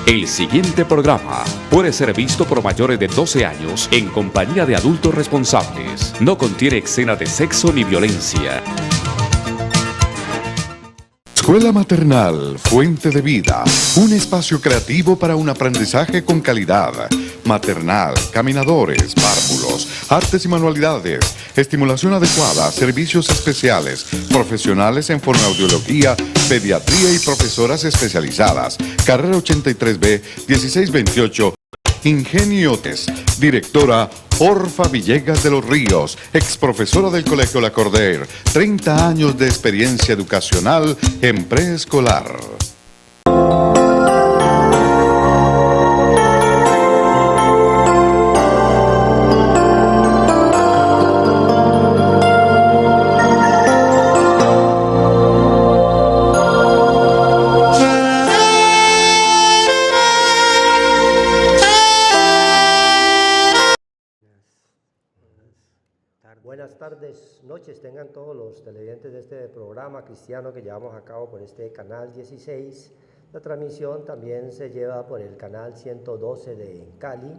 El siguiente programa puede ser visto por mayores de 12 años en compañía de adultos responsables. No contiene escena de sexo ni violencia. Escuela Maternal, Fuente de Vida, un espacio creativo para un aprendizaje con calidad. Maternal, caminadores, párvulos, artes y manualidades, estimulación adecuada, servicios especiales, profesionales en fonoaudiología, pediatría y profesoras especializadas. Carrera 83B, 1628, Ingeniotes. Directora Orfa Villegas de los Ríos, ex profesora del Colegio La Cordaire, 30 años de experiencia educacional en preescolar. Buenas tardes, noches tengan todos los televidentes de este programa cristiano que llevamos a cabo por este canal 16. La transmisión también se lleva por el canal 112 de Cali,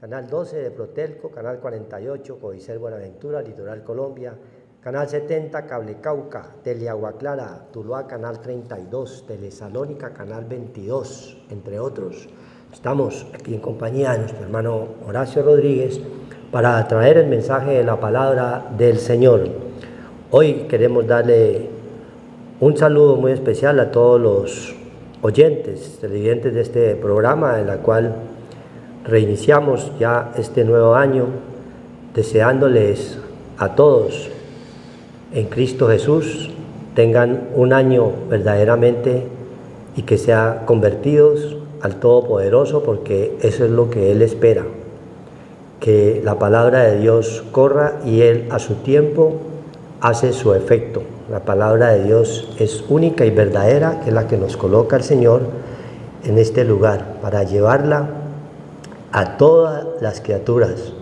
canal 12 de Protelco, canal 48 Codicel Buenaventura, Litoral Colombia, canal 70 Cable Cauca, Teleagua Clara, Tuluá, canal 32, Telesalónica, canal 22, entre otros. Estamos aquí en compañía de nuestro hermano Horacio Rodríguez para traer el mensaje de la palabra del Señor. Hoy queremos darle un saludo muy especial a todos los oyentes, televidentes de este programa, en la cual reiniciamos ya este nuevo año, deseándoles a todos en Cristo Jesús tengan un año verdaderamente y que sean convertidos al Todopoderoso, porque eso es lo que Él espera. Que la palabra de Dios corra y Él a su tiempo hace su efecto. La palabra de Dios es única y verdadera, que es la que nos coloca el Señor en este lugar, para llevarla a todas las criaturas.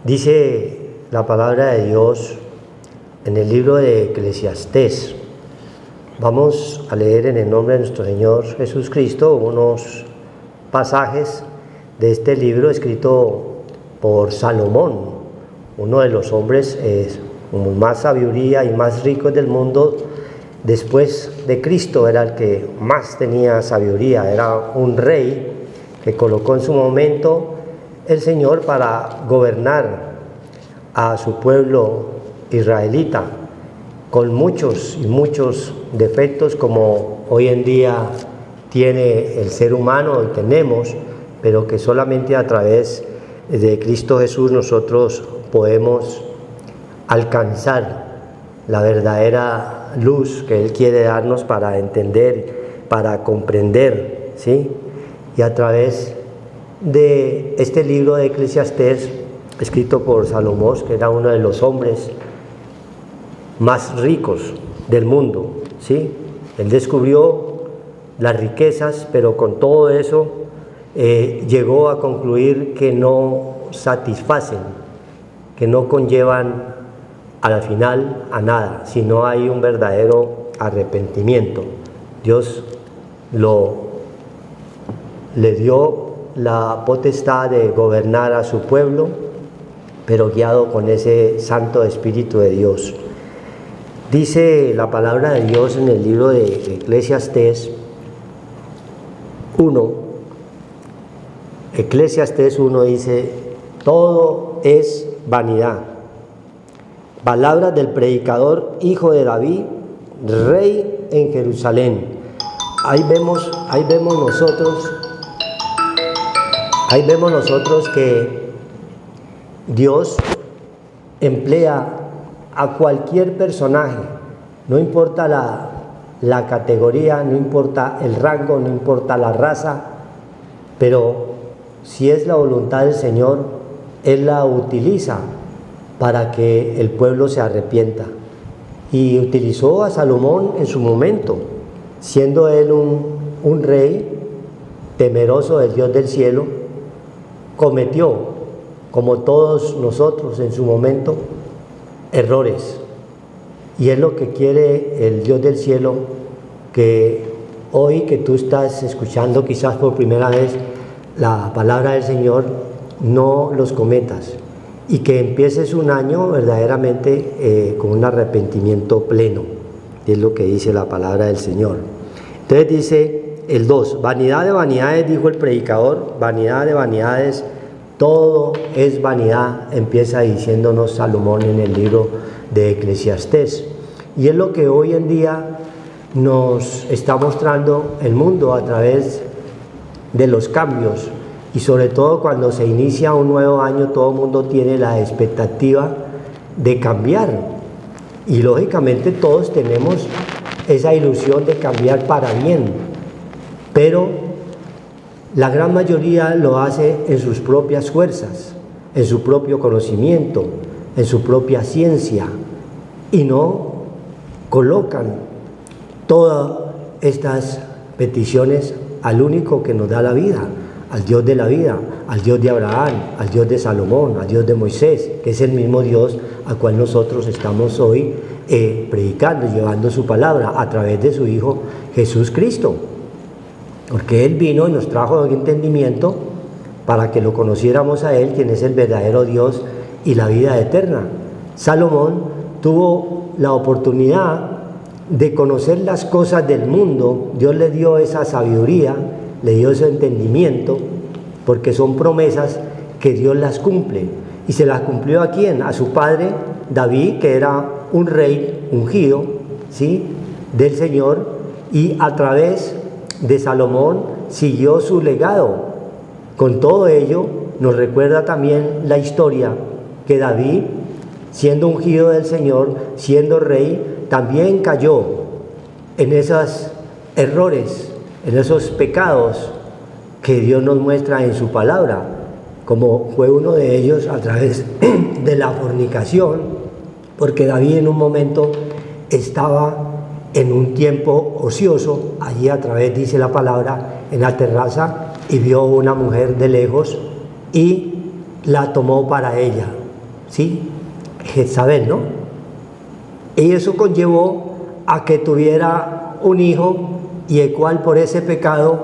Dice la palabra de Dios en el libro de Eclesiastés. Vamos a leer en el nombre de nuestro Señor Jesucristo unos pasajes de este libro escrito por Salomón, uno de los hombres con más sabiduría y más ricos del mundo. Después de Cristo era el que más tenía sabiduría, era un rey que colocó en su momento el Señor para gobernar a su pueblo israelita, con muchos y muchos defectos como hoy en día tiene el ser humano y tenemos, pero que solamente a través de Cristo Jesús nosotros podemos alcanzar la verdadera luz que Él quiere darnos para entender, para comprender, ¿sí? Y a través de este libro de Eclesiastés, escrito por Salomón, que era uno de los hombres más ricos del mundo, ¿sí? Él descubrió las riquezas, pero con todo eso llegó a concluir que no satisfacen, que no conllevan al final a nada, si no hay un verdadero arrepentimiento. Dios le dio la potestad de gobernar a su pueblo, pero guiado con ese Santo Espíritu de Dios. Dice la palabra de Dios en el libro de Eclesiastés 1. Eclesiastés 1 dice: todo es vanidad. Palabras del predicador, hijo de David, rey en Jerusalén. Ahí vemos nosotros que Dios emplea a cualquier personaje, no importa la categoría, no importa el rango, no importa la raza, pero si es la voluntad del Señor, Él la utiliza para que el pueblo se arrepienta. Y utilizó a Salomón en su momento, siendo él un rey temeroso del Dios del cielo. Cometió, como todos nosotros en su momento, errores. Y es lo que quiere el Dios del cielo, que hoy que tú estás escuchando quizás por primera vez la palabra del Señor, no los cometas y que empieces un año verdaderamente con un arrepentimiento pleno, es lo que dice la palabra del Señor. Entonces dice el 2, vanidad de vanidades, dijo el predicador, vanidad de vanidades, todo es vanidad, empieza diciéndonos Salomón en el libro de Eclesiastés. Y es lo que hoy en día nos está mostrando el mundo a través de los cambios, y sobre todo cuando se inicia un nuevo año, todo el mundo tiene la expectativa de cambiar, y lógicamente todos tenemos esa ilusión de cambiar para bien, pero la gran mayoría lo hace en sus propias fuerzas, en su propio conocimiento, en su propia ciencia, y no colocan todas estas peticiones al único que nos da la vida, al Dios de la vida, al Dios de Abraham, al Dios de Salomón, al Dios de Moisés, que es el mismo Dios al cual nosotros estamos hoy predicando, llevando su palabra a través de su Hijo Jesús Cristo, porque Él vino y nos trajo el entendimiento para que lo conociéramos a Él, quien es el verdadero Dios y la vida eterna. Salomón tuvo la oportunidad de conocer las cosas del mundo. Dios le dio esa sabiduría, le dio ese entendimiento, porque son promesas que Dios las cumple. ¿Y se las cumplió a quién? A su padre David, que era un rey ungido, ¿sí?, del Señor, y a través de Salomón siguió su legado. Con todo ello nos recuerda también la historia que David, siendo ungido del Señor, siendo rey, también cayó en esos errores, en esos pecados que Dios nos muestra en su palabra, como fue uno de ellos a través de la fornicación, porque David en un momento estaba en un tiempo ocioso, allí a través, dice la palabra, en la terraza, y vio una mujer de lejos y la tomó para ella, ¿sí? Jezabel, ¿no? Y eso conllevó a que tuviera un hijo, y el cual por ese pecado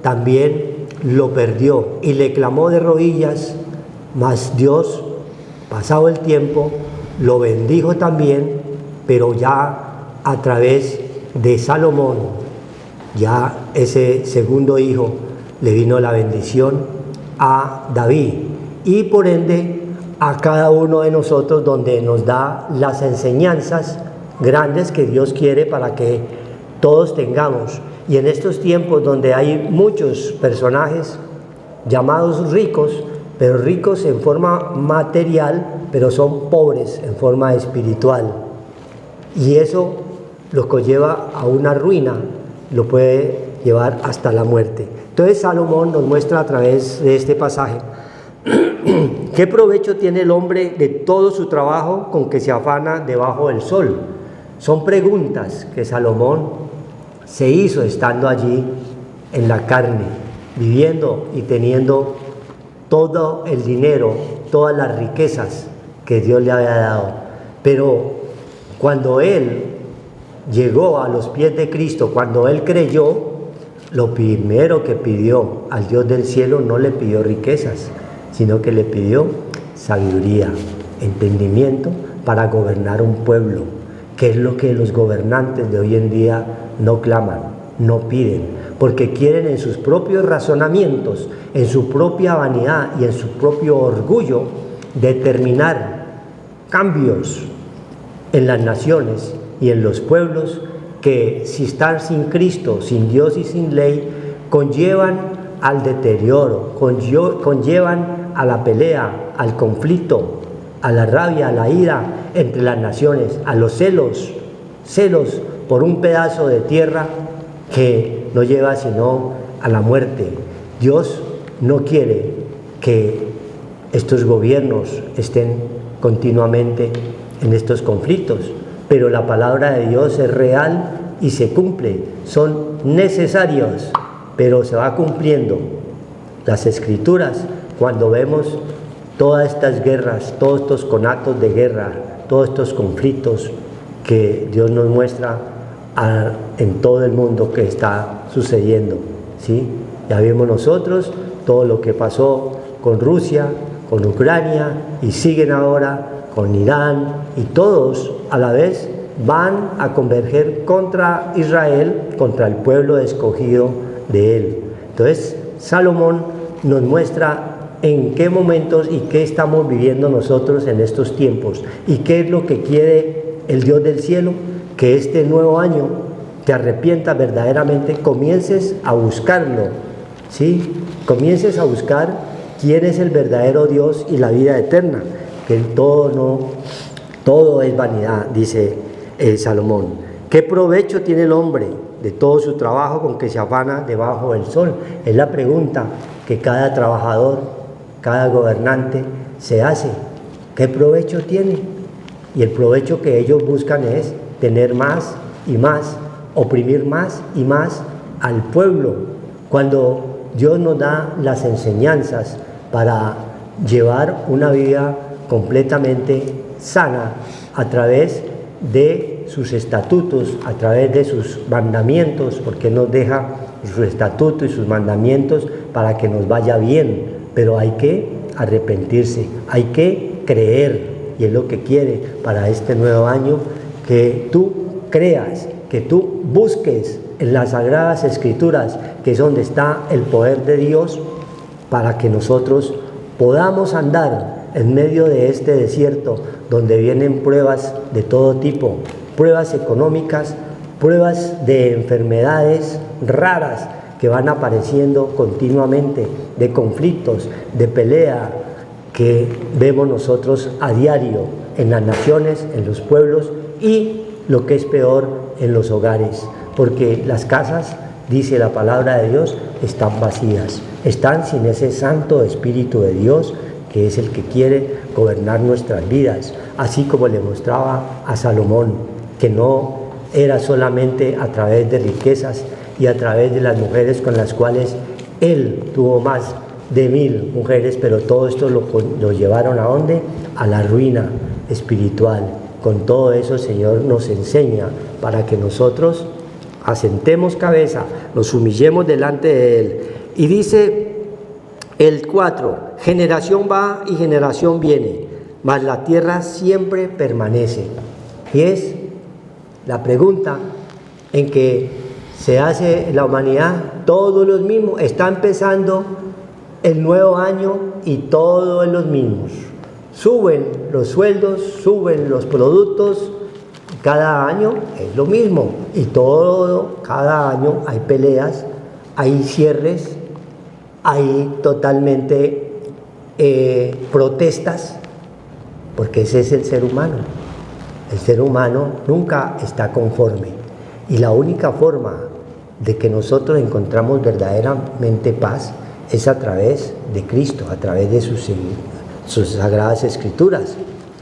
también lo perdió y le clamó de rodillas, mas Dios, pasado el tiempo, lo bendijo también, pero ya a través de Salomón, ya ese segundo hijo, le vino la bendición a David, y por ende a cada uno de nosotros, donde nos da las enseñanzas grandes que Dios quiere para que todos tengamos. Y en estos tiempos donde hay muchos personajes llamados ricos, pero ricos en forma material, pero son pobres en forma espiritual, y eso los conlleva a una ruina, lo puede llevar hasta la muerte. Entonces Salomón nos muestra a través de este pasaje ¿qué provecho tiene el hombre de todo su trabajo con que se afana debajo del sol? Son preguntas que Salomón se hizo estando allí en la carne, viviendo y teniendo todo el dinero, todas las riquezas que Dios le había dado. Pero cuando él llegó a los pies de Cristo, cuando él creyó, lo primero que pidió al Dios del cielo, no le pidió riquezas, sino que le pidió sabiduría, entendimiento para gobernar un pueblo, que es lo que los gobernantes de hoy en día no claman, no piden, porque quieren en sus propios razonamientos, en su propia vanidad y en su propio orgullo determinar cambios en las naciones y en los pueblos que, si están sin Cristo, sin Dios y sin ley, conllevan al deterioro, conllevan a la pelea, al conflicto, a la rabia, a la ira entre las naciones, a los celos por un pedazo de tierra que no lleva sino a la muerte. Dios no quiere que estos gobiernos estén continuamente en estos conflictos, pero la palabra de Dios es real y se cumple, son necesarios, pero se va cumpliendo. Las Escrituras, cuando vemos todas estas guerras, todos estos conatos de guerra, todos estos conflictos que Dios nos muestra en todo el mundo que está sucediendo, ¿sí? Ya vimos nosotros todo lo que pasó con Rusia, con Ucrania, y siguen ahora con Irán, y todos a la vez van a converger contra Israel, contra el pueblo escogido de él. Entonces, Salomón nos muestra en qué momentos y qué estamos viviendo nosotros en estos tiempos, y qué es lo que quiere el Dios del cielo, que este nuevo año te arrepientas verdaderamente, comiences a buscarlo, ¿sí? Comiences a buscar quién es el verdadero Dios y la vida eterna, que todo es vanidad, dice Salomón. ¿Qué provecho tiene el hombre de todo su trabajo con que se afana debajo del sol? Es la pregunta que cada trabajador, cada gobernante se hace. ¿Qué provecho tiene? Y el provecho que ellos buscan es tener más y más, oprimir más y más al pueblo, cuando Dios nos da las enseñanzas para llevar una vida completamente sana a través de sus estatutos, a través de sus mandamientos, porque nos deja sus estatutos y sus mandamientos para que nos vaya bien, pero hay que arrepentirse, hay que creer, y es lo que quiere para este nuevo año, que tú creas, que tú busques en las Sagradas Escrituras, que es donde está el poder de Dios, para que nosotros podamos andar en medio de este desierto, donde vienen pruebas de todo tipo, pruebas económicas, pruebas de enfermedades raras que van apareciendo continuamente, de conflictos, de pelea, que vemos nosotros a diario en las naciones, en los pueblos, y lo que es peor, en los hogares, porque las casas, dice la palabra de Dios, están vacías, están sin ese Santo Espíritu de Dios, que es el que quiere gobernar nuestras vidas, así como le mostraba a Salomón, que no era solamente a través de riquezas y a través de las mujeres con las cuales él tuvo más de 1000 mujeres, pero todo esto lo llevaron ¿a dónde? A la ruina espiritual. Con todo eso el Señor nos enseña para que nosotros asentemos cabeza, nos humillemos delante de Él. Y dice el 4, generación va y generación viene, mas la tierra siempre permanece. Y es la pregunta en que se hace la humanidad, todos los mismos, está empezando el nuevo año y todos los mismos. Suben los sueldos, suben los productos, cada año es lo mismo, y cada año hay peleas, hay cierres, hay totalmente protestas, porque ese es el ser humano. El ser humano nunca está conforme, y la única forma de que nosotros encontramos verdaderamente paz es a través de Cristo, a través de sus Sagradas Escrituras.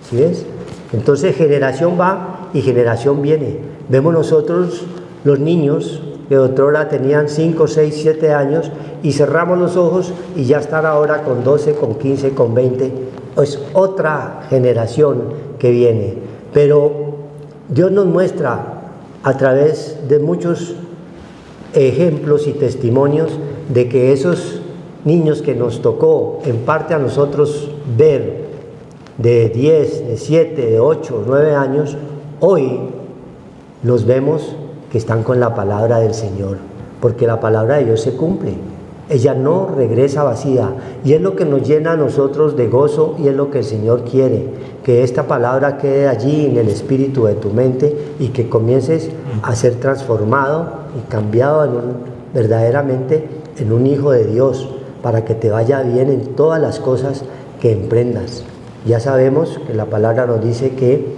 ¿Sí ves? Entonces generación va y generación viene. Vemos nosotros los niños que otrora tenían 5, 6, 7 años, y cerramos los ojos y ya están ahora con 12, con 15, con 20. Es otra generación que viene. Pero Dios nos muestra a través de muchos ejemplos y testimonios de que esos niños que nos tocó en parte a nosotros ver, de 10, de 7, de 8, 9 años, hoy los vemos que están con la palabra del Señor, porque la palabra de Dios se cumple, ella no regresa vacía, y es lo que nos llena a nosotros de gozo, y es lo que el Señor quiere, que esta palabra quede allí en el espíritu de tu mente, y que comiences a ser transformado y cambiado verdaderamente en un hijo de Dios, para que te vaya bien en todas las cosas que emprendas. Ya sabemos que la palabra nos dice que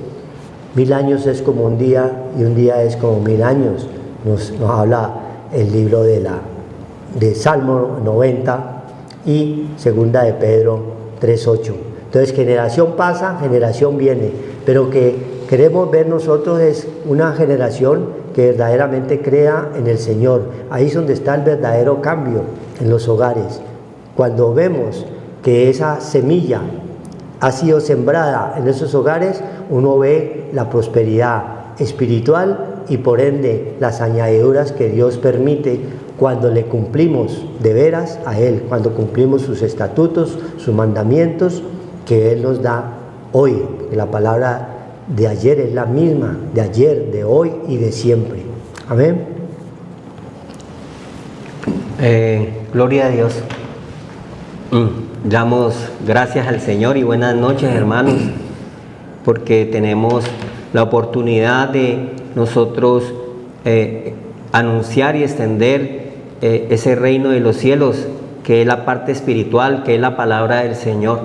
1000 años es como un día, y un día es como 1000 años. Nos habla el libro de Salmo 90 y segunda de Pedro 3:8. Entonces generación pasa, generación viene, pero que queremos ver nosotros es una generación que verdaderamente crea en el Señor. Ahí es donde está el verdadero cambio en los hogares. Cuando vemos que esa semilla ha sido sembrada en esos hogares, uno ve la prosperidad espiritual y por ende las añadiduras que Dios permite cuando le cumplimos de veras a Él, cuando cumplimos sus estatutos, sus mandamientos que Él nos da hoy. La palabra de ayer es la misma, de ayer, de hoy y de siempre. Amén. Gloria a Dios. Damos gracias al Señor y buenas noches, hermanos, porque tenemos la oportunidad de nosotros anunciar y extender ese reino de los cielos, que es la parte espiritual, que es la palabra del Señor.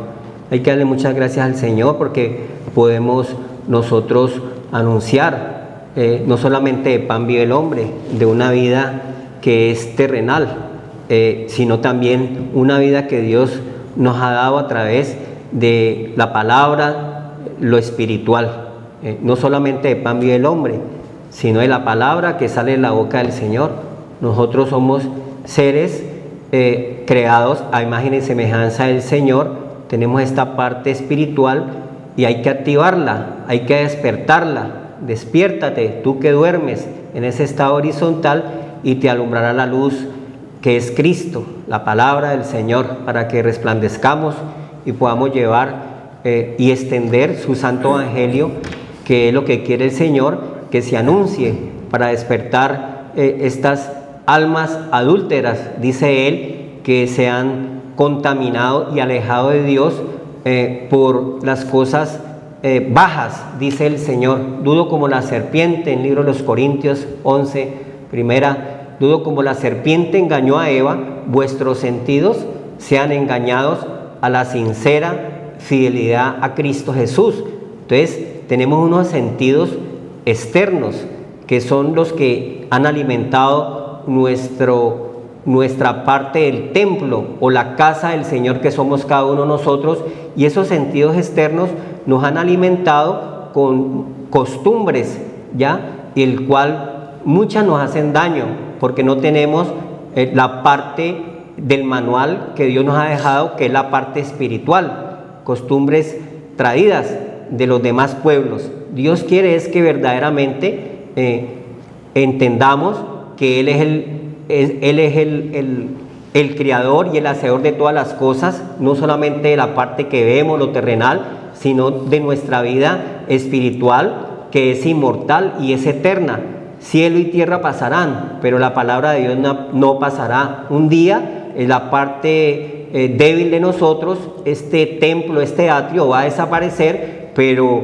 Hay que darle muchas gracias al Señor porque podemos nosotros anunciar no solamente de pan vive el hombre, de una vida que es terrenal, sino también una vida que Dios nos ha dado a través de la palabra, lo espiritual. No solamente de pan vive el hombre, sino de la palabra que sale de la boca del Señor. Nosotros somos seres creados a imagen y semejanza del Señor. Tenemos esta parte espiritual y hay que activarla, hay que despertarla. Despiértate, tú que duermes en ese estado horizontal, y te alumbrará la luz que es Cristo, la palabra del Señor, para que resplandezcamos y podamos llevar y extender su santo evangelio, que es lo que quiere el Señor, que se anuncie para despertar estas almas adúlteras, dice Él, que se han contaminado y alejado de Dios por las cosas bajas, dice el Señor. Dudo como la serpiente, en el libro de los Corintios 11, primera, dudo como la serpiente engañó a Eva, vuestros sentidos sean engañados a la sincera fidelidad a Cristo Jesús. Entonces tenemos unos sentidos externos que son los que han alimentado nuestra parte del templo o la casa del Señor que somos cada uno de nosotros, y esos sentidos externos nos han alimentado con costumbres, ¿ya? Y el cual muchas nos hacen daño porque no tenemos la parte del manual que Dios nos ha dejado, que es la parte espiritual, costumbres traídas de los demás pueblos. Dios quiere es que verdaderamente entendamos que Él es el creador y el hacedor de todas las cosas, no solamente de la parte que vemos, lo terrenal, sino de nuestra vida espiritual, que es inmortal y es eterna. Cielo y tierra pasarán, pero la palabra de Dios no pasará. Un día, en la parte débil de nosotros, este templo, este atrio va a desaparecer, pero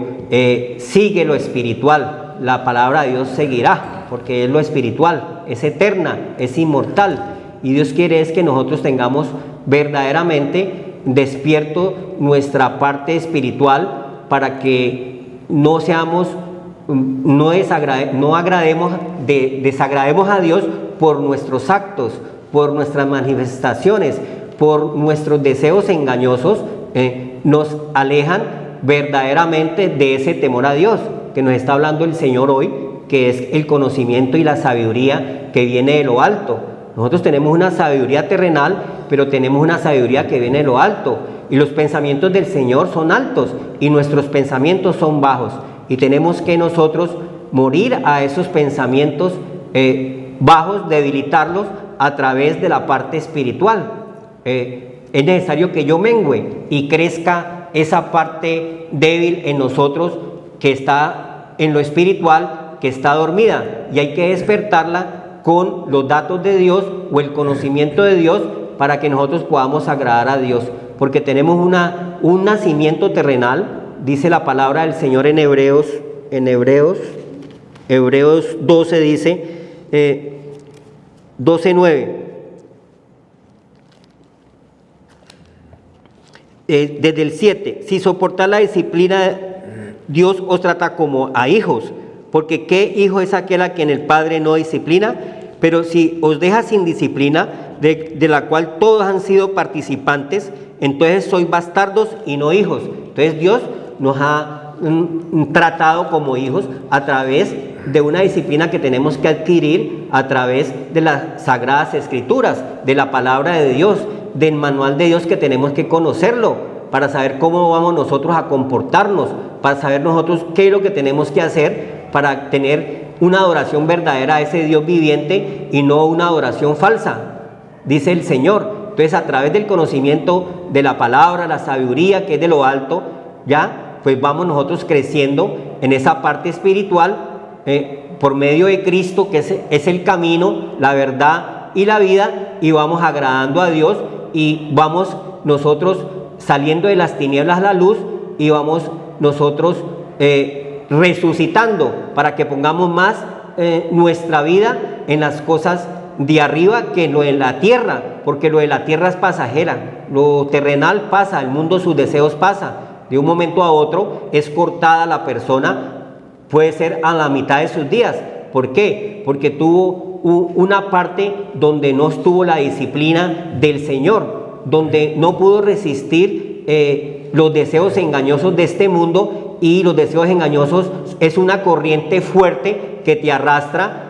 sigue lo espiritual. La palabra de Dios seguirá, porque es lo espiritual, es eterna, es inmortal. Y Dios quiere es que nosotros tengamos verdaderamente despierto nuestra parte espiritual, para que no seamos, desagrademos a Dios por nuestros actos, por nuestras manifestaciones, por nuestros deseos engañosos, nos alejan verdaderamente de ese temor a Dios que nos está hablando el Señor hoy, que es el conocimiento y la sabiduría que viene de lo alto. Nosotros tenemos una sabiduría terrenal, pero tenemos una sabiduría que viene de lo alto, y los pensamientos del Señor son altos y nuestros pensamientos son bajos, y tenemos que nosotros morir a esos pensamientos bajos, debilitarlos a través de la parte espiritual. Es necesario que yo mengüe y crezca esa parte débil en nosotros que está en lo espiritual, que está dormida, y hay que despertarla con los datos de Dios o el conocimiento de Dios, para que nosotros podamos agradar a Dios, porque tenemos un nacimiento terrenal. Dice la palabra del Señor en Hebreos 12 dice 12:9, desde el 7, si soportar la disciplina, Dios os trata como a hijos, porque ¿qué hijo es aquel a quien el Padre no disciplina? Pero si os deja sin disciplina, de la cual todos han sido participantes, entonces sois bastardos y no hijos. Entonces Dios nos ha tratado como hijos a través de una disciplina que tenemos que adquirir a través de las Sagradas Escrituras, de la palabra de Dios, del manual de Dios, que tenemos que conocerlo para saber cómo vamos nosotros a comportarnos, para saber nosotros qué es lo que tenemos que hacer para tener una adoración verdadera a ese Dios viviente y no una adoración falsa, dice el Señor. Entonces, a través del conocimiento de la palabra, la sabiduría que es de lo alto, ya, pues vamos nosotros creciendo en esa parte espiritual por medio de Cristo, que es el camino, la verdad y la vida, y vamos agradando a Dios y vamos nosotros saliendo de las tinieblas a la luz y vamos nosotros resucitando para que pongamos más nuestra vida en las cosas de arriba que lo de la tierra, porque lo de la tierra es pasajera, lo terrenal pasa, el mundo, sus deseos pasa, de un momento a otro es cortada la persona, puede ser a la mitad de sus días. ¿Por qué? Porque tuvo una parte donde no estuvo la disciplina del Señor, donde no pudo resistir los deseos engañosos de este mundo, y los deseos engañosos es una corriente fuerte que te arrastra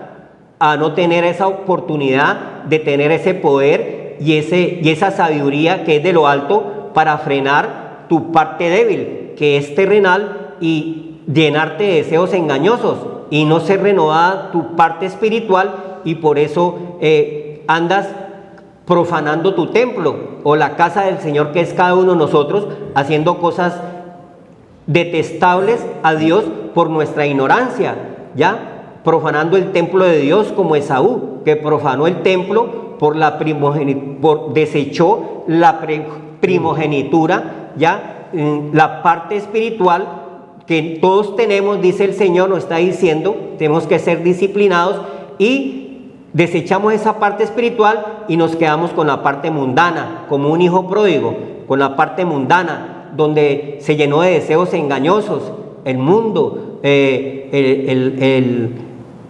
a no tener esa oportunidad de tener ese poder y esa sabiduría que es de lo alto para frenar tu parte débil, que es terrenal, y llenarte de deseos engañosos y no ser renovada tu parte espiritual, y por eso andas profanando tu templo o la casa del Señor, que es cada uno de nosotros, haciendo cosas detestables a Dios por nuestra ignorancia, ¿ya? Profanando el templo de Dios, como Esaú, que profanó el templo desechó la primogenitura, ¿ya? La parte espiritual que todos tenemos, dice el Señor, nos está diciendo, tenemos que ser disciplinados, y desechamos esa parte espiritual y nos quedamos con la parte mundana, como un hijo pródigo, con la parte mundana, donde se llenó de deseos engañosos, el mundo,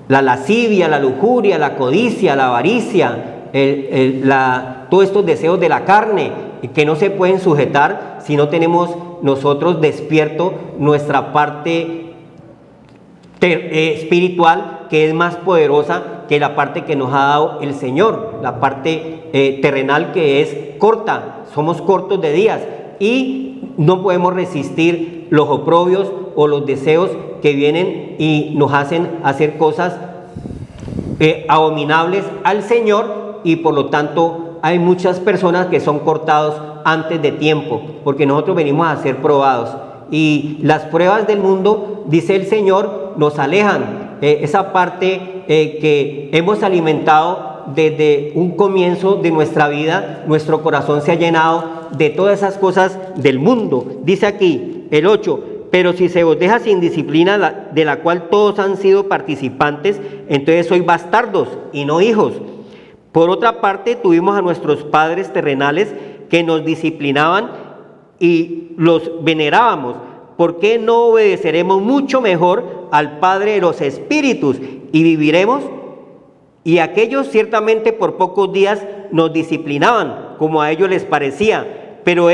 la lascivia, la lujuria, la codicia, la avaricia, todos estos deseos de la carne, que no se pueden sujetar si no tenemos nosotros despierto nuestra parte espiritual, que es más poderosa que la parte que nos ha dado el Señor, la parte terrenal, que es corta, somos cortos de días y no podemos resistir los oprobios o los deseos que vienen y nos hacen hacer cosas abominables al Señor, y por lo tanto hay muchas personas que son cortados antes de tiempo, porque nosotros venimos a ser probados, y las pruebas del mundo, dice el Señor, nos alejan esa parte que hemos alimentado desde un comienzo de nuestra vida. Nuestro corazón se ha llenado de todas esas cosas del mundo. Dice aquí el 8: pero si se os deja sin disciplina, de la cual todos han sido participantes, entonces sois bastardos y no hijos. Por otra parte, tuvimos a nuestros padres terrenales que nos disciplinaban y los venerábamos. ¿Por qué no obedeceremos mucho mejor al Padre de los Espíritus y viviremos? Y aquellos ciertamente por pocos días nos disciplinaban, como a ellos les parecía, pero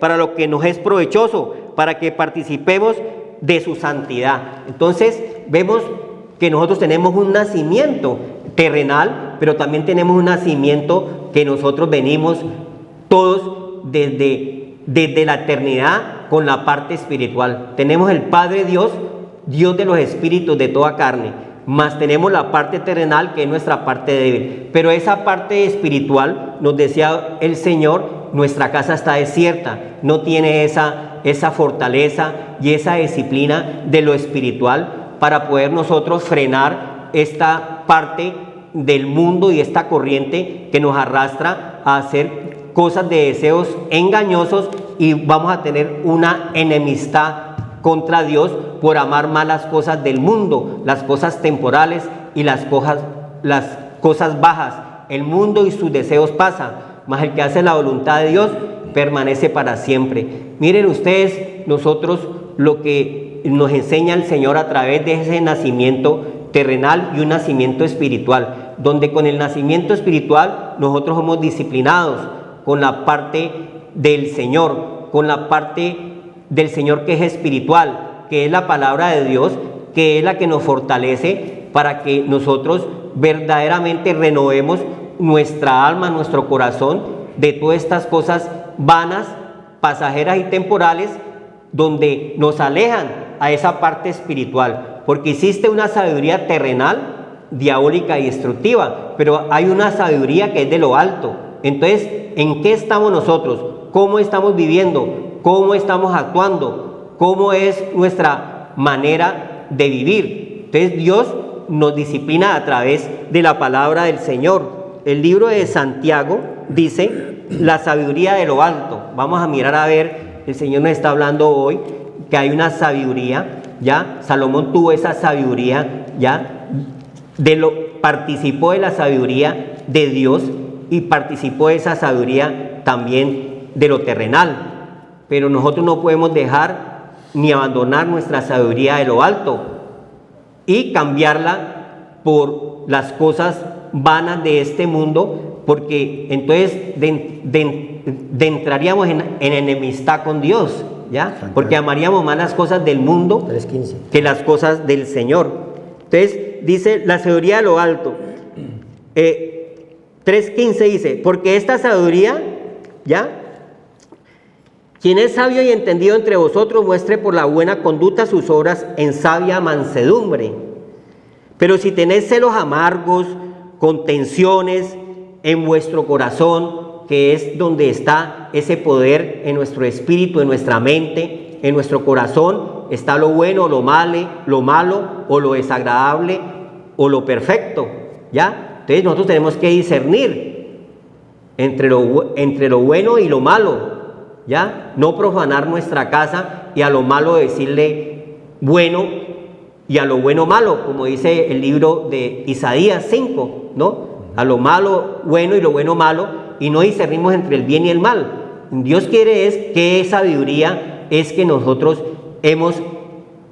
para lo que nos es provechoso, para que participemos de su santidad. Entonces vemos que nosotros tenemos un nacimiento terrenal, pero también tenemos un nacimiento que nosotros venimos todos desde la eternidad con la parte espiritual. Tenemos el Padre Dios, Dios de los espíritus de toda carne, más tenemos la parte terrenal, que es nuestra parte débil. Pero esa parte espiritual, nos decía el Señor, nuestra casa está desierta, no tiene esa fortaleza y esa disciplina de lo espiritual para poder nosotros frenar esta parte del mundo y esta corriente que nos arrastra a hacer cosas de deseos engañosos, y vamos a tener una enemistad contra Dios por amar más las cosas del mundo, las cosas temporales y las cosas bajas. El mundo y sus deseos pasan, mas el que hace la voluntad de Dios permanece para siempre. Miren ustedes, nosotros lo que nos enseña el Señor a través de ese nacimiento terrenal y un nacimiento espiritual, donde con el nacimiento espiritual nosotros somos disciplinados con la parte del Señor, con la parte del Señor que es espiritual, que es la palabra de Dios, que es la que nos fortalece para que nosotros verdaderamente renovemos nuestra alma, nuestro corazón de todas estas cosas vanas, pasajeras y temporales, donde nos alejan a esa parte espiritual. porque existe una sabiduría terrenal, diabólica y destructiva, pero hay una sabiduría que es de lo alto. Entonces, ¿en qué estamos nosotros? ¿Cómo estamos viviendo? ¿Cómo estamos actuando? ¿Cómo es nuestra manera de vivir? Entonces, Dios nos disciplina a través de la palabra del Señor. El libro de Santiago dice la sabiduría de lo alto. Vamos a mirar a ver, el Señor nos está hablando hoy que hay una sabiduría, ¿ya? Salomón tuvo esa sabiduría, ¿ya? Participó de la sabiduría de Dios y participó de esa sabiduría también de lo terrenal. Pero nosotros no podemos dejar ni abandonar nuestra sabiduría de lo alto y cambiarla por las cosas vanas de este mundo, porque entonces entraríamos en enemistad con Dios, ¿ya? Porque amaríamos más las cosas del mundo 3:15 que las cosas del Señor. Entonces dice la sabiduría de lo alto. 3:15 dice, porque esta sabiduría, ¿ya? Quien es sabio y entendido entre vosotros muestre por la buena conducta sus obras en sabia mansedumbre. Pero si tenéis celos amargos, contenciones en vuestro corazón, que es donde está ese poder en nuestro espíritu, en nuestra mente, en nuestro corazón, está lo bueno, lo malo o lo desagradable o lo perfecto, ¿ya? Entonces nosotros tenemos que discernir entre lo bueno y lo malo, ¿ya? No profanar nuestra casa y a lo malo decirle bueno y a lo bueno malo, como dice el libro de Isaías 5, ¿no? A lo malo bueno y lo bueno malo, y no discernimos entre el bien y el mal. Dios quiere es que sabiduría es que nosotros hemos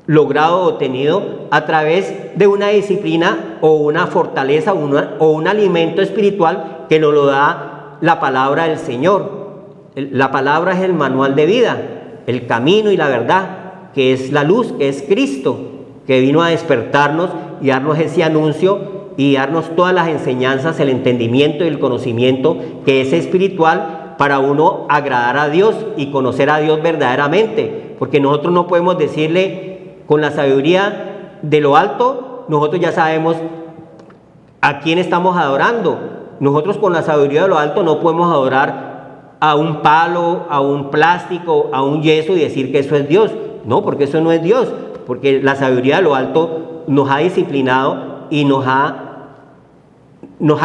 logrado o tenido a través de una disciplina o una fortaleza o un alimento espiritual que nos lo da la palabra del Señor. La palabra es el manual de vida, el camino y la verdad, que es la luz, que es Cristo, que vino a despertarnos y darnos ese anuncio y darnos todas las enseñanzas, el entendimiento y el conocimiento que es espiritual para uno agradar a Dios y conocer a Dios verdaderamente, porque nosotros no podemos decirle con la sabiduría de lo alto, nosotros ya sabemos a quién estamos adorando. Nosotros con la sabiduría de lo alto no podemos adorar a un palo, a un plástico, a un yeso y decir que eso es Dios. No, porque eso no es Dios, porque la sabiduría de lo alto nos ha disciplinado y nos ha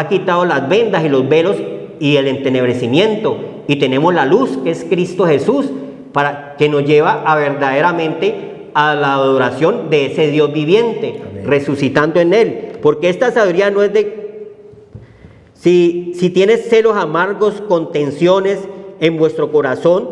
quitado las vendas y los velos y el entenebrecimiento, y tenemos la luz que es Cristo Jesús, para que nos lleva a verdaderamente a la adoración de ese Dios viviente. Amén. Resucitando en él, porque esta sabiduría no es de si tienes celos amargos, contenciones en vuestro corazón,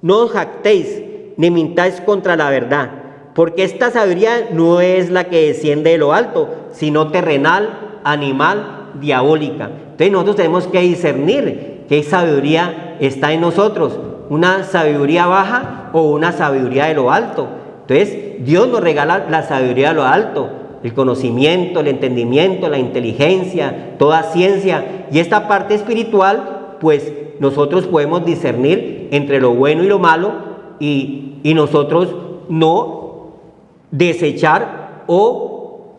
no os jactéis ni mintáis contra la verdad, porque esta sabiduría no es la que desciende de lo alto, sino terrenal, animal, diabólica. Entonces nosotros tenemos que discernir qué sabiduría está en nosotros, una sabiduría baja o una sabiduría de lo alto. Entonces Dios nos regala la sabiduría de lo alto, el conocimiento, el entendimiento, la inteligencia, toda ciencia, y esta parte espiritual, pues nosotros podemos discernir entre lo bueno y lo malo, y nosotros no desechar o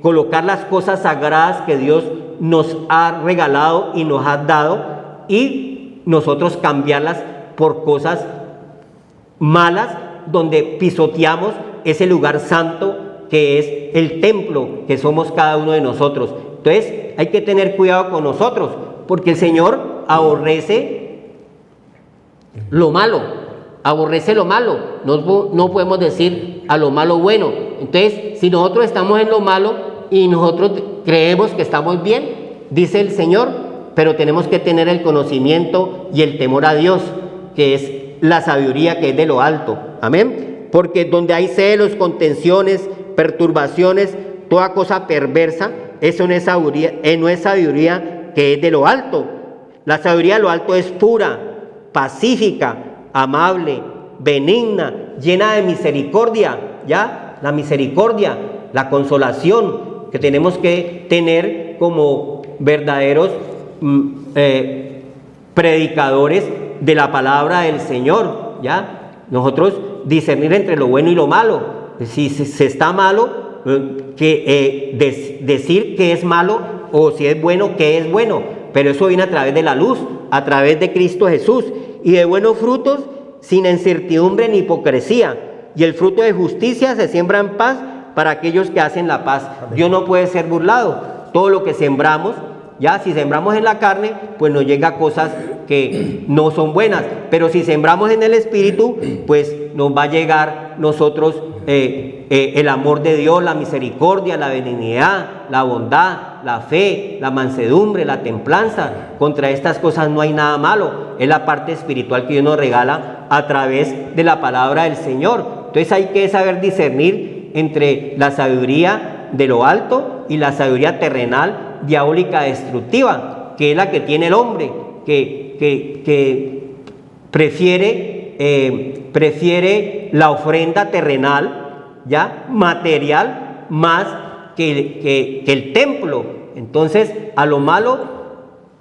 colocar las cosas sagradas que Dios nos ha regalado y nos ha dado, y nosotros cambiarlas por cosas malas, donde pisoteamos ese lugar santo que es el templo que somos cada uno de nosotros. Entonces hay que tener cuidado con nosotros, porque el Señor aborrece lo malo, no podemos decir a lo malo bueno. Entonces, si nosotros estamos en lo malo y nosotros creemos que estamos bien, dice el Señor, pero tenemos que tener el conocimiento y el temor a Dios, que es la sabiduría que es de lo alto. Amén. Porque donde hay celos, contenciones, perturbaciones, toda cosa perversa, eso no es sabiduría que es de lo alto. La sabiduría de lo alto es pura, pacífica, amable, benigna, llena de misericordia, ¿ya? La misericordia, la consolación que tenemos que tener como verdaderos predicadores de la palabra del Señor, ¿ya? Nosotros discernir entre lo bueno y lo malo. Si se está malo, decir que es malo, o si es bueno, que es bueno. Pero eso viene a través de la luz, a través de Cristo Jesús. Y de buenos frutos, sin incertidumbre ni hipocresía. Y el fruto de justicia se siembra en paz para aquellos que hacen la paz. Dios no puede ser burlado. Todo lo que sembramos, ya si sembramos en la carne, pues nos llega cosas que no son buenas. Pero si sembramos en el Espíritu, pues nos va a llegar nosotros el amor de Dios, la misericordia, la benignidad, la bondad, la fe, la mansedumbre, la templanza. Contra estas cosas no hay nada malo. Es la parte espiritual que Dios nos regala a través de la palabra del Señor. Entonces hay que saber discernir entre la sabiduría de lo alto y la sabiduría terrenal, diabólica, destructiva, que es la que tiene el hombre, que prefiere la ofrenda terrenal, ya material, más que el templo. Entonces a lo malo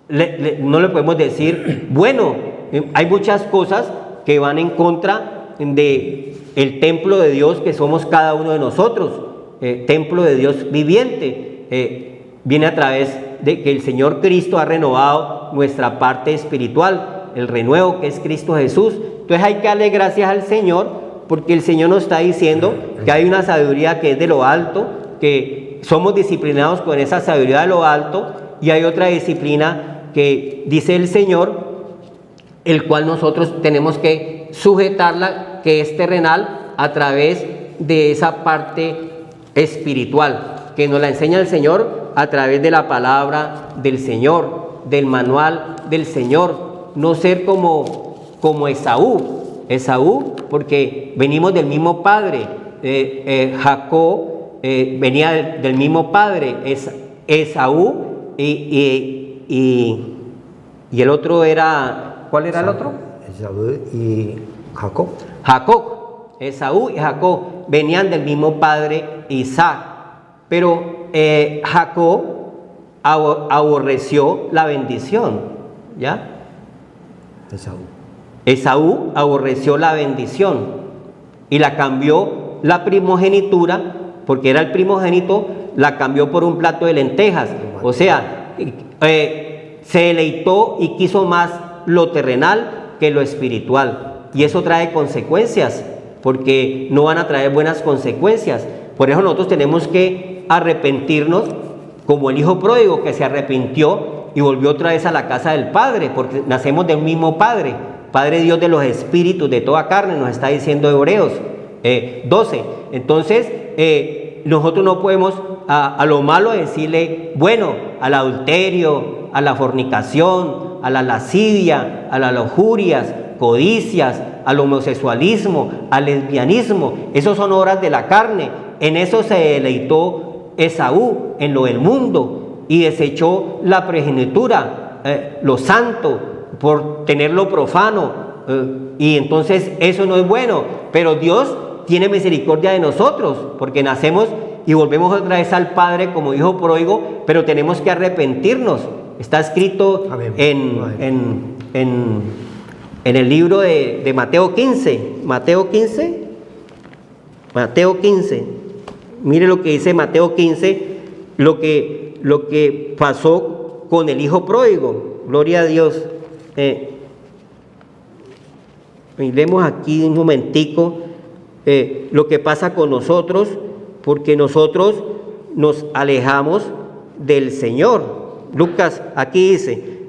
no le podemos decir bueno. Hay muchas cosas que van en contra de el templo de Dios que somos cada uno de nosotros. Templo de Dios viviente, viene a través de que el Señor Cristo ha renovado nuestra parte espiritual, el renuevo que es Cristo Jesús. Entonces hay que darle gracias al Señor, porque el Señor nos está diciendo que hay una sabiduría que es de lo alto, que somos disciplinados con esa sabiduría de lo alto, y hay otra disciplina que dice el Señor, el cual nosotros tenemos que sujetarla, que es terrenal, a través de esa parte espiritual, que nos la enseña el Señor a través de la palabra del Señor, del manual del Señor. No ser como Esaú, porque venimos del mismo padre. Jacob venía del mismo padre, Esaú, y el otro era, ¿cuál era el otro? Esaú y Jacob. Esaú y Jacob venían del mismo padre, Isaac. Pero Jacob aborreció la bendición, ¿ya? Esaú aborreció la bendición y la cambió, la primogenitura, porque era el primogénito, la cambió por un plato de lentejas. O sea, se deleitó y quiso más lo terrenal que lo espiritual. Y eso trae consecuencias, porque no van a traer buenas consecuencias. Por eso nosotros tenemos que arrepentirnos, como el hijo pródigo que se arrepintió y volvió otra vez a la casa del Padre, porque nacemos del mismo Padre, Padre Dios de los espíritus, de toda carne, nos está diciendo Hebreos 12. Entonces, nosotros no podemos a lo malo decirle bueno, al adulterio, a la fornicación, a la lascivia, a las lujurias, codicias, al homosexualismo, al lesbianismo. Esos son obras de la carne. En eso se deleitó Esaú, en lo del mundo, y desechó la primogenitura, lo santo, por tenerlo profano, y entonces eso no es bueno. Pero Dios tiene misericordia de nosotros, porque nacemos y volvemos otra vez al Padre como hijo pródigo, pero tenemos que arrepentirnos. Está escrito en el libro de Mateo 15. Mateo 15. Mire lo que dice Mateo 15, lo que pasó con el hijo pródigo. Gloria a Dios. Miremos aquí un momentico lo que pasa con nosotros, porque nosotros nos alejamos del Señor. Lucas, aquí dice,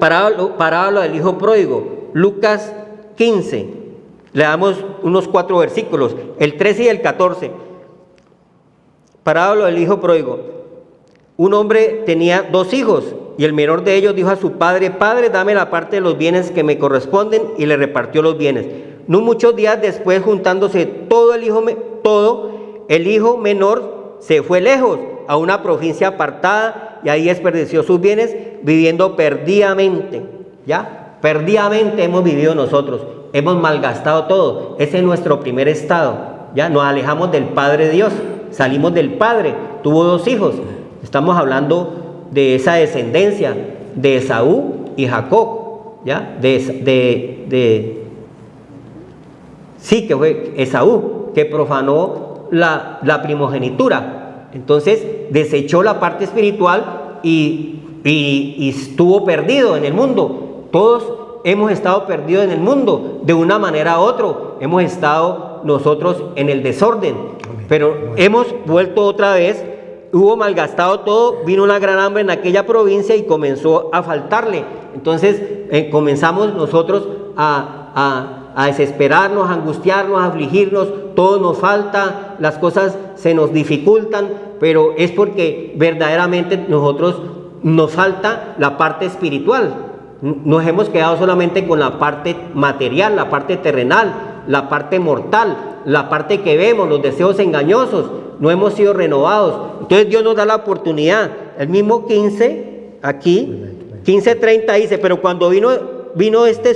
parábola del hijo pródigo, Lucas 15. Le damos unos 4 versículos, el 13 y el 14. Parábola del hijo pródigo. Un hombre tenía 2 hijos, y el menor de ellos dijo a su padre: Padre, dame la parte de los bienes que me corresponden, y le repartió los bienes. No muchos días después, juntándose todo, el hijo menor se fue lejos, a una provincia apartada, y ahí desperdició sus bienes, viviendo perdidamente. ¿Ya? Perdidamente hemos vivido nosotros, hemos malgastado todo. Ese es nuestro primer estado. Ya nos alejamos del Padre Dios, salimos del Padre. Tuvo 2 hijos. Estamos hablando de esa descendencia de Esaú y Jacob, ¿ya? Sí, que fue Esaú, que profanó la primogenitura. Entonces desechó la parte espiritual y estuvo perdido en el mundo. Todos hemos estado perdidos en el mundo, de una manera u otra. Hemos estado nosotros en el desorden, pero hemos vuelto otra vez. Hubo malgastado todo, vino una gran hambre en aquella provincia y comenzó a faltarle. Entonces comenzamos nosotros a desesperarnos, a angustiarnos, a afligirnos. Todo nos falta, las cosas se nos dificultan, pero es porque verdaderamente nosotros nos falta la parte espiritual. Nos hemos quedado solamente con la parte material, la parte terrenal, la parte mortal, la parte que vemos, los deseos engañosos. No hemos sido renovados. Entonces Dios nos da la oportunidad. El mismo 15, aquí, 15:30 dice: pero cuando vino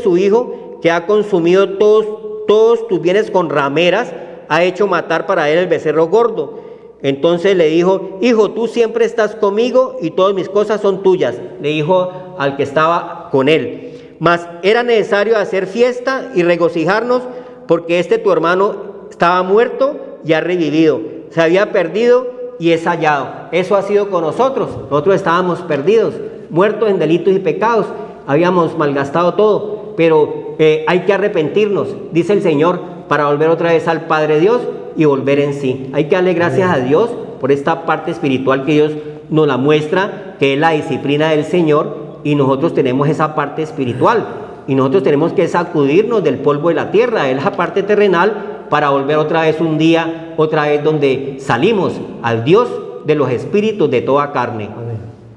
su hijo, que ha consumido todos tus bienes con rameras, ha hecho matar para él el becerro gordo. Entonces le dijo: hijo, tú siempre estás conmigo y todas mis cosas son tuyas. Le dijo al que estaba con él. Mas era necesario hacer fiesta y regocijarnos, porque tu hermano estaba muerto y ha revivido. Se había perdido y es hallado. Eso ha sido con nosotros. Nosotros estábamos perdidos, muertos en delitos y pecados. Habíamos malgastado todo, pero hay que arrepentirnos, dice el Señor, para volver otra vez al Padre Dios y volver en sí. Hay que darle gracias a Dios por esta parte espiritual que Dios nos la muestra, que es la disciplina del Señor, y nosotros tenemos esa parte espiritual, y nosotros tenemos que sacudirnos del polvo de la tierra, es la parte terrenal, para volver otra vez un día, otra vez donde salimos al Dios de los espíritus de toda carne.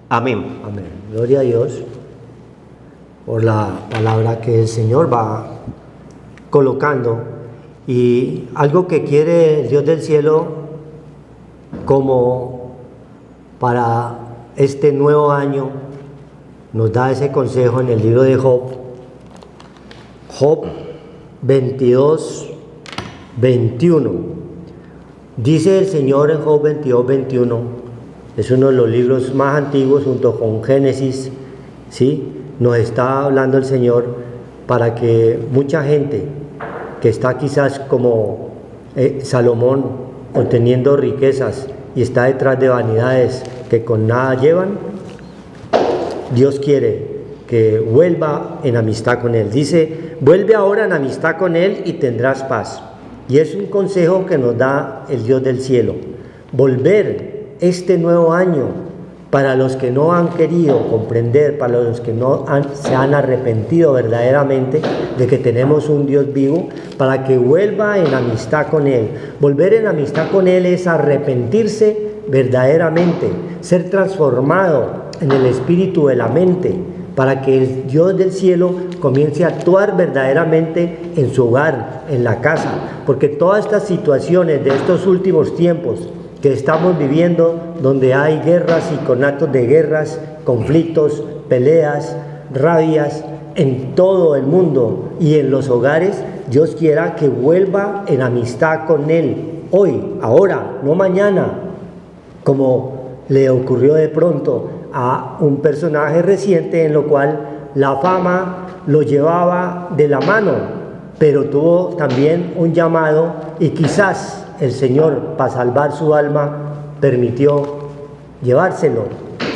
Amén. Amén. Gloria a Dios por la palabra que el Señor va colocando, y algo que quiere el Dios del cielo como para este nuevo año. Nos da ese consejo en el libro de Job 22:21. Dice el Señor en Job 22:21, es uno de los libros más antiguos junto con Génesis, ¿sí? Nos está hablando el Señor para que mucha gente que está quizás como Salomón, obteniendo riquezas y está detrás de vanidades que con nada llevan, Dios quiere que vuelva en amistad con Él. Dice: vuelve ahora en amistad con Él y tendrás paz. Y es un consejo que nos da el Dios del cielo. Volver este nuevo año, para los que no han querido comprender, para los que no se han arrepentido verdaderamente de que tenemos un Dios vivo, para que vuelva en amistad con Él. Volver en amistad con Él es arrepentirse verdaderamente, ser transformado en el espíritu de la mente, para que el Dios del cielo comience a actuar verdaderamente en su hogar, en la casa, porque todas estas situaciones de estos últimos tiempos que estamos viviendo, donde hay guerras y conatos de guerras, conflictos, peleas, rabias en todo el mundo y en los hogares, Dios quiera que vuelva en amistad con Él hoy, ahora, no mañana, como le ocurrió de pronto a un personaje reciente, en lo cual la fama lo llevaba de la mano, pero tuvo también un llamado, y quizás el Señor, para salvar su alma, permitió llevárselo,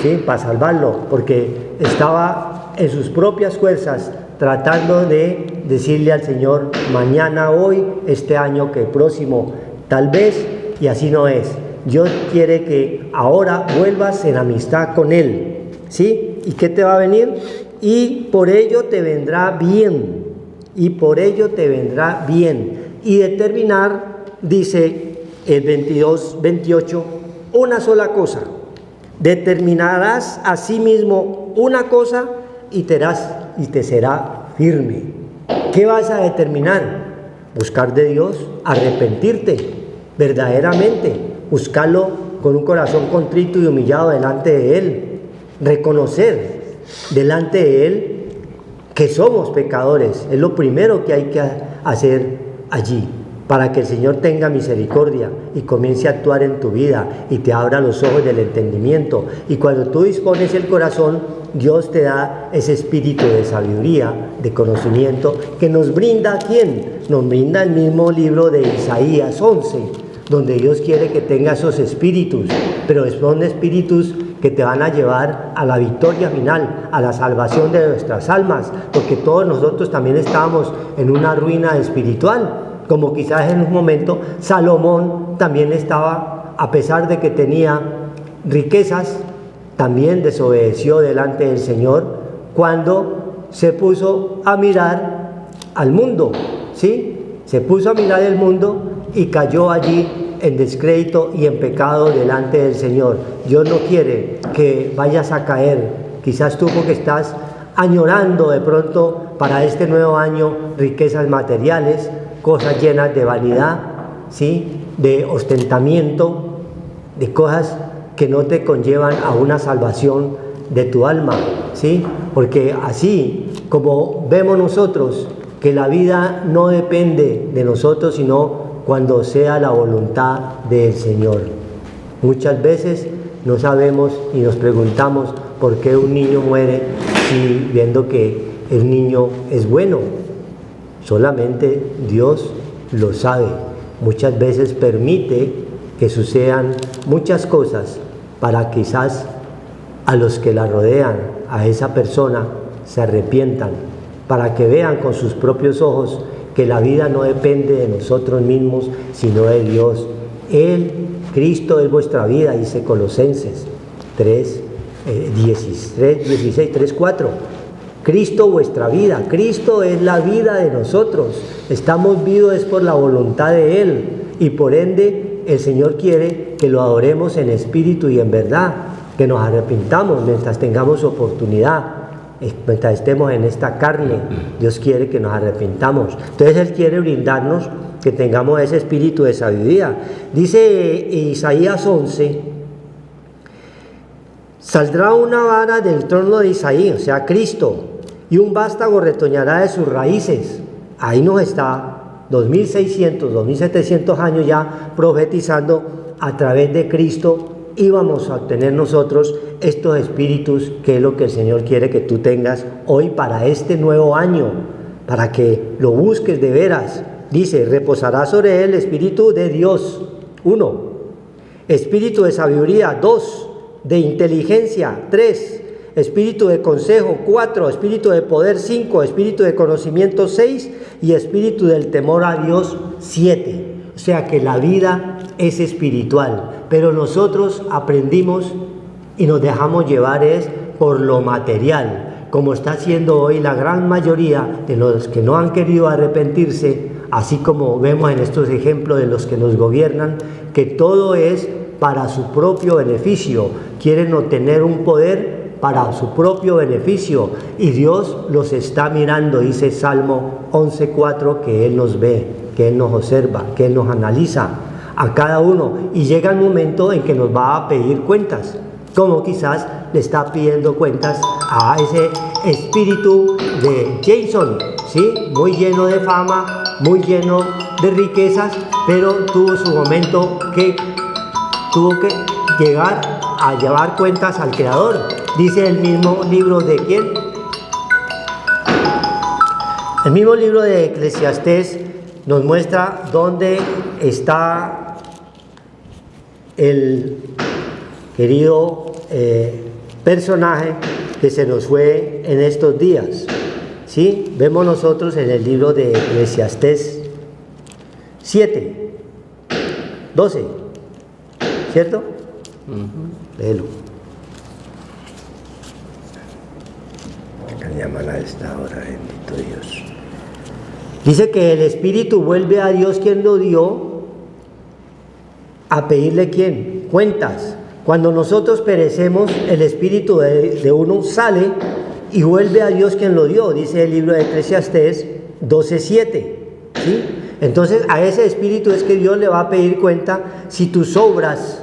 ¿sí? Para salvarlo, porque estaba en sus propias fuerzas tratando de decirle al Señor: mañana, hoy, este año que próximo, tal vez, y así no es. Dios quiere que ahora vuelvas en amistad con Él, ¿sí? ¿Y qué te va a venir? Y por ello te vendrá bien, y por ello te vendrá bien. Y determinar, dice el 22:28, una sola cosa. Determinarás a sí mismo una cosa y te será firme. ¿Qué vas a determinar? Buscar de Dios, arrepentirte verdaderamente, buscarlo con un corazón contrito y humillado delante de Él, reconocer delante de Él que somos pecadores. Es lo primero que hay que hacer allí, para que el Señor tenga misericordia y comience a actuar en tu vida y te abra los ojos del entendimiento. Y cuando tú dispones el corazón, Dios te da ese espíritu de sabiduría, de conocimiento, que nos brinda ¿a quién? Nos brinda el mismo libro de Isaías 11, donde Dios quiere que tengas esos espíritus, pero son espíritus que te van a llevar a la victoria final, a la salvación de nuestras almas, porque todos nosotros también estábamos en una ruina espiritual, como quizás en un momento Salomón también estaba, a pesar de que tenía riquezas, también desobedeció delante del Señor cuando se puso a mirar al mundo, ¿sí? Se puso a mirar el mundo y cayó allí en descrédito y en pecado delante del Señor. Dios no quiere que vayas a caer, quizás tú porque estás añorando de pronto para este nuevo año riquezas materiales, cosas llenas de vanidad, ¿sí? De ostentamiento, de cosas que no te conllevan a una salvación de tu alma, ¿sí? Porque así como vemos nosotros que la vida no depende de nosotros, sino cuando sea la voluntad del Señor. Muchas veces no sabemos y nos preguntamos por qué un niño muere si viendo que el niño es bueno. Solamente Dios lo sabe. Muchas veces permite que sucedan muchas cosas para quizás a los que la rodean, a esa persona, se arrepientan, para que vean con sus propios ojos que la vida no depende de nosotros mismos, sino de Dios. Él, Cristo, es vuestra vida, dice Colosenses 3:4. Cristo vuestra vida, Cristo es la vida de nosotros, estamos vivos es por la voluntad de Él, y por ende el Señor quiere que lo adoremos en espíritu y en verdad, que nos arrepintamos mientras tengamos oportunidad, mientras estemos en esta carne. Dios quiere que nos arrepintamos. Entonces Él quiere brindarnos que tengamos ese espíritu de sabiduría. Dice Isaías 11: saldrá una vara del trono de Isaí, o sea Cristo, y un vástago retoñará de sus raíces. Ahí nos está 2600, 2700 años ya profetizando a través de Cristo. Íbamos a obtener nosotros estos espíritus, que es lo que el Señor quiere que tú tengas hoy para este nuevo año, para que lo busques de veras. Dice: reposará sobre él el espíritu de Dios, 1, espíritu de sabiduría, 2, de inteligencia, 3, espíritu de consejo, 4, espíritu de poder, 5, espíritu de conocimiento, 6, y espíritu del temor a Dios, 7. O sea que la vida es espiritual, pero nosotros aprendimos y nos dejamos llevar es por lo material, como está haciendo hoy la gran mayoría de los que no han querido arrepentirse, así como vemos en estos ejemplos de los que nos gobiernan, que todo es para su propio beneficio, quieren obtener un poder para su propio beneficio, y Dios los está mirando. Dice Salmo 11:4 que Él nos ve, que Él nos observa, que Él nos analiza a cada uno, y llega el momento en que nos va a pedir cuentas, como quizás le está pidiendo cuentas a ese espíritu de Jason, ¿sí? Muy lleno de fama, muy lleno de riquezas, pero tuvo su momento que tuvo que llegar a llevar cuentas al Creador. Dice el mismo libro de ¿quién? El mismo libro de Eclesiastés nos muestra dónde está el querido personaje que se nos fue en estos días, ¿sí? Vemos nosotros en el libro de Eclesiastés 7:12, ¿cierto? Léelo. ¿Qué llaman a esta hora, bendito Dios? Dice que el espíritu vuelve a Dios quien lo dio a pedirle ¿quién? Cuentas. Cuando nosotros perecemos, el espíritu de uno sale y vuelve a Dios quien lo dio, dice el libro de Eclesiastés 12:7, ¿sí? Entonces a ese espíritu es que Dios le va a pedir cuenta si tus obras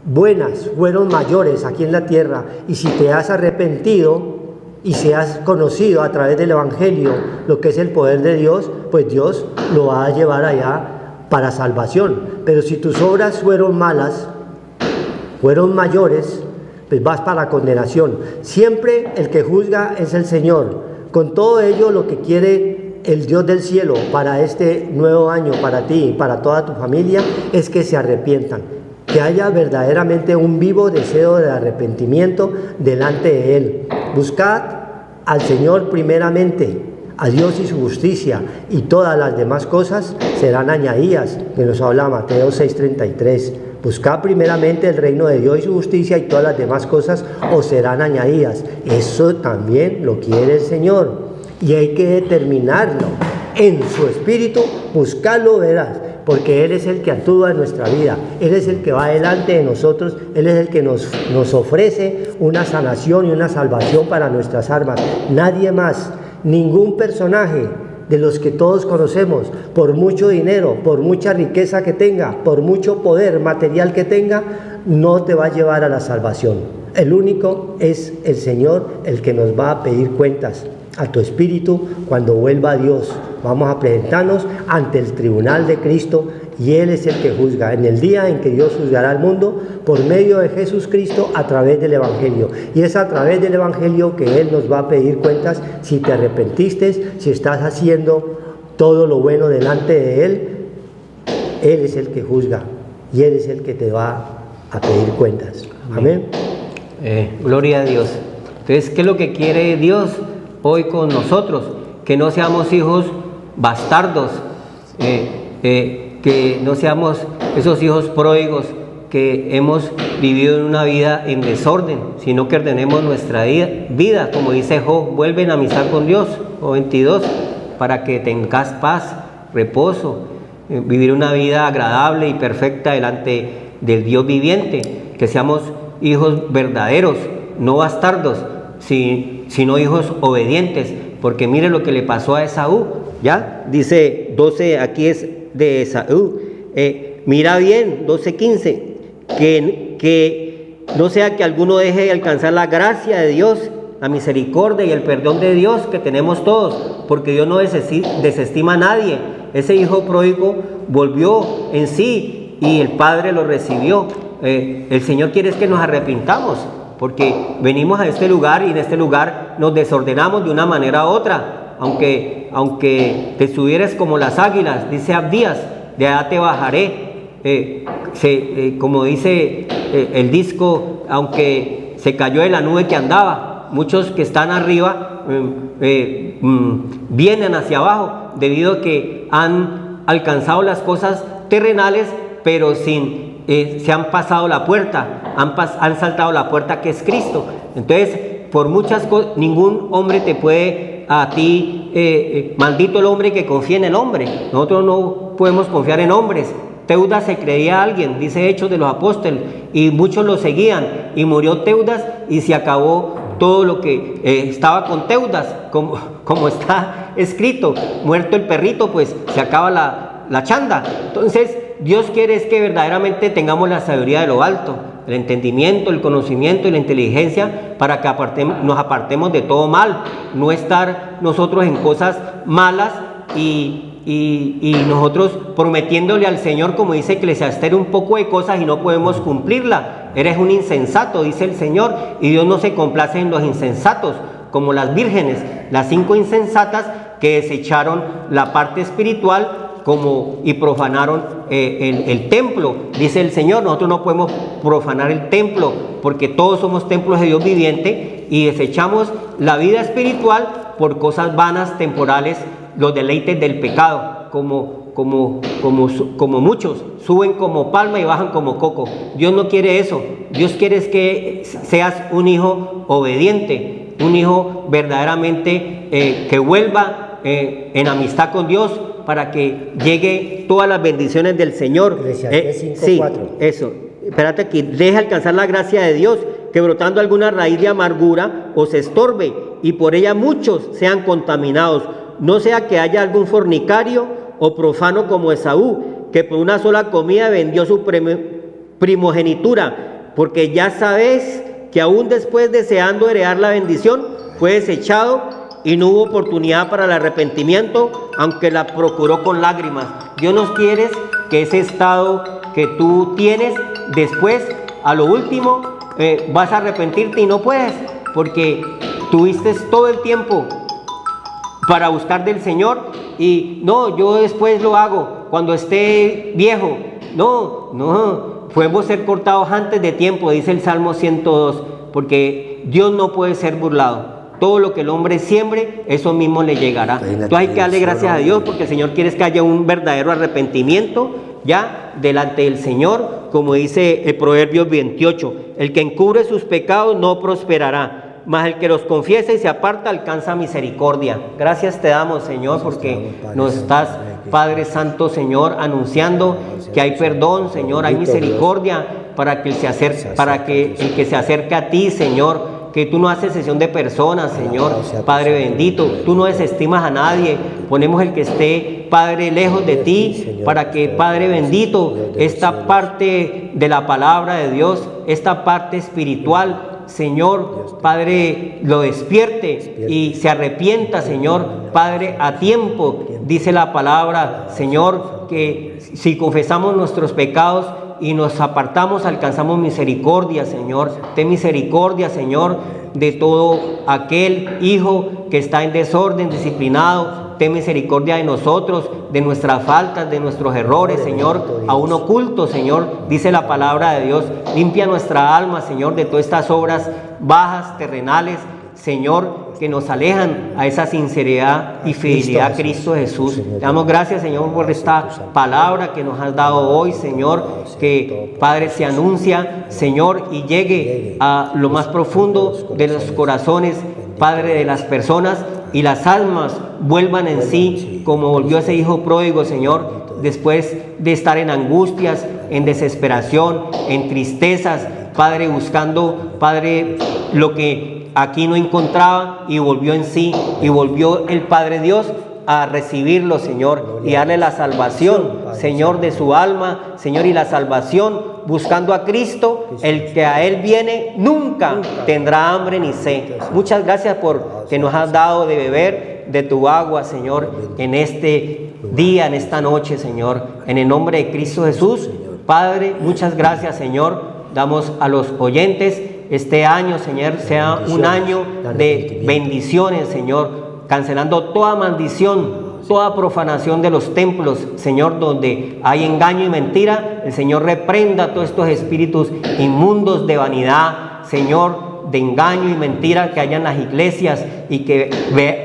buenas fueron mayores aquí en la tierra, y si te has arrepentido y si has conocido a través del Evangelio lo que es el poder de Dios, pues Dios lo va a llevar allá para salvación. Pero si tus obras fueron malas, fueron mayores, pues vas para la condenación. Siempre el que juzga es el Señor. Con todo ello, lo que quiere el Dios del cielo para este nuevo año, para ti y para toda tu familia, es que se arrepientan, que haya verdaderamente un vivo deseo de arrepentimiento delante de Él. Buscad al Señor primeramente, a Dios y su justicia, y todas las demás cosas serán añadidas, que nos habla Mateo 6:33. Buscad primeramente el reino de Dios y su justicia, y todas las demás cosas os serán añadidas. Eso también lo quiere el Señor, y hay que determinarlo en su espíritu, buscarlo, verás, porque Él es el que actúa en nuestra vida, Él es el que va delante de nosotros, Él es el que nos ofrece una sanación y una salvación para nuestras almas. Nadie más, ningún personaje de los que todos conocemos, por mucho dinero, por mucha riqueza que tenga, por mucho poder material que tenga, no te va a llevar a la salvación. El único es el Señor, el que nos va a pedir cuentas a tu espíritu cuando vuelva a Dios. Vamos a presentarnos ante el tribunal de Cristo, y Él es el que juzga en el día en que Dios juzgará al mundo por medio de Jesucristo a través del Evangelio. Y es a través del Evangelio que Él nos va a pedir cuentas si te arrepentiste, si estás haciendo todo lo bueno delante de Él. Él es el que juzga y Él es el que te va a pedir cuentas. Amén. Gloria a Dios. Entonces, ¿qué es lo que quiere Dios hoy con nosotros? Que no seamos hijos bastardos, que no seamos esos hijos pródigos que hemos vivido en una vida en desorden, sino que ordenemos nuestra vida, como dice Job, vuelve en amistad con Dios, Job 22, para que tengas paz, reposo, vivir una vida agradable y perfecta delante del Dios viviente, que seamos hijos verdaderos, no bastardos, sino hijos obedientes, porque mire lo que le pasó a Esaú, ¿ya? Dice 12, aquí es de Esaú, mira bien, 12:15, que no sea que alguno deje de alcanzar la gracia de Dios, la misericordia y el perdón de Dios que tenemos todos, porque Dios no desestima a nadie. Ese hijo pródigo volvió en sí y el Padre lo recibió. El Señor quiere que nos arrepintamos, porque venimos a este lugar y en este lugar nos desordenamos de una manera u otra. Aunque te subieras como las águilas, dice Abdías, de allá te bajaré. Como dice el disco, aunque se cayó de la nube que andaba, muchos que están arriba vienen hacia abajo debido a que han alcanzado las cosas terrenales, pero se han pasado la puerta, han saltado la puerta que es Cristo. Entonces, por muchas cosas, ningún hombre te puede a ti, maldito el hombre que confía en el hombre. Nosotros no podemos confiar en hombres. Teudas se creía alguien, dice Hechos de los Apóstoles, y muchos lo seguían, y murió Teudas y se acabó todo lo que estaba con Teudas, como está escrito, muerto el perrito, pues se acaba la chanda. Entonces, Dios quiere es que verdaderamente tengamos la sabiduría de lo alto, el entendimiento, el conocimiento y la inteligencia, para que nos apartemos de todo mal, no estar nosotros en cosas malas y nosotros prometiéndole al Señor, como dice Eclesiastés, un poco de cosas y no podemos cumplirla. Eres un insensato, dice el Señor, y Dios no se complace en los insensatos, como las vírgenes, las 5 insensatas que desecharon la parte espiritual y profanaron el templo. Dice el Señor, nosotros no podemos profanar el templo, porque todos somos templos de Dios viviente, y desechamos la vida espiritual por cosas vanas, temporales, los deleites del pecado, como muchos suben como palma y bajan como coco. Dios no quiere eso. Dios quiere es que seas un hijo obediente, un hijo verdaderamente que vuelva en amistad con Dios, para que llegue todas las bendiciones del Señor. Sí, eso. Espérate aquí, deja alcanzar la gracia de Dios, que brotando alguna raíz de amargura os estorbe, y por ella muchos sean contaminados. No sea que haya algún fornicario o profano como Esaú, que por una sola comida vendió su primogenitura, porque ya sabes que aún después deseando heredar la bendición, fue desechado y no hubo oportunidad para el arrepentimiento, aunque la procuró con lágrimas. Dios nos quiere que ese estado que tú tienes después, a lo último, vas a arrepentirte y no puedes, porque tuviste todo el tiempo para buscar del Señor y no, yo después lo hago cuando esté viejo. No, podemos ser cortados antes de tiempo, dice el Salmo 102, porque Dios no puede ser burlado. Todo lo que el hombre siembre, eso mismo le llegará. Entonces hay que darle gracias a Dios, porque el Señor quiere que haya un verdadero arrepentimiento ya delante del Señor, como dice el Proverbios 28, el que encubre sus pecados no prosperará, mas el que los confiesa y se aparta alcanza misericordia. Gracias te damos, Señor, porque nos estás, Padre Santo, Señor, anunciando que hay perdón, Señor, hay misericordia para que el que se acerque a ti, Señor, que tú no haces excepción de personas, Señor, Padre bendito, tú no desestimas a nadie, ponemos el que esté, Padre, lejos de ti, para que, Padre bendito, esta parte de la palabra de Dios, esta parte espiritual, Señor, Padre, lo despierte y se arrepienta, Señor, Padre, a tiempo. Dice la palabra, Señor, que si confesamos nuestros pecados y nos apartamos, alcanzamos misericordia, Señor. Ten misericordia, Señor, de todo aquel hijo que está en desorden, disciplinado. Ten misericordia de nosotros, de nuestras faltas, de nuestros errores, Señor, aún ocultos, Señor, dice la palabra de Dios. Limpia nuestra alma, Señor, de todas estas obras bajas, terrenales, Señor, que nos alejan a esa sinceridad y fidelidad a Cristo Jesús. Te damos gracias, Señor, por esta palabra que nos has dado hoy, Señor, que, Padre, se anuncia, Señor, y llegue a lo más profundo de los corazones, Padre, de las personas, y las almas vuelvan en sí, como volvió ese hijo pródigo, Señor, después de estar en angustias, en desesperación, en tristezas, Padre, buscando, Padre, lo que aquí no encontraba, y volvió en sí, y volvió el Padre Dios a recibirlo, Señor, y darle la salvación, Señor, de su alma, Señor, y la salvación buscando a Cristo. El que a Él viene nunca tendrá hambre ni sed. Muchas gracias por que nos has dado de beber de tu agua, Señor, en este día, en esta noche, Señor, en el nombre de Cristo Jesús. Padre, muchas gracias, Señor. Damos a los oyentes este año, Señor, sea un año de bendiciones, Señor, cancelando toda maldición, toda profanación de los templos, Señor, donde hay engaño y mentira. El Señor reprenda todos estos espíritus inmundos de vanidad, Señor, de engaño y mentira que haya en las iglesias, y que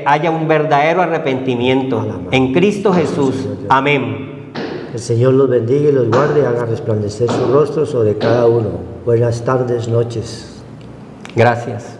haya un verdadero arrepentimiento en Cristo Jesús. Amén. El Señor los bendiga y los guarde y haga resplandecer su rostro sobre cada uno. Buenas tardes, noches. Gracias.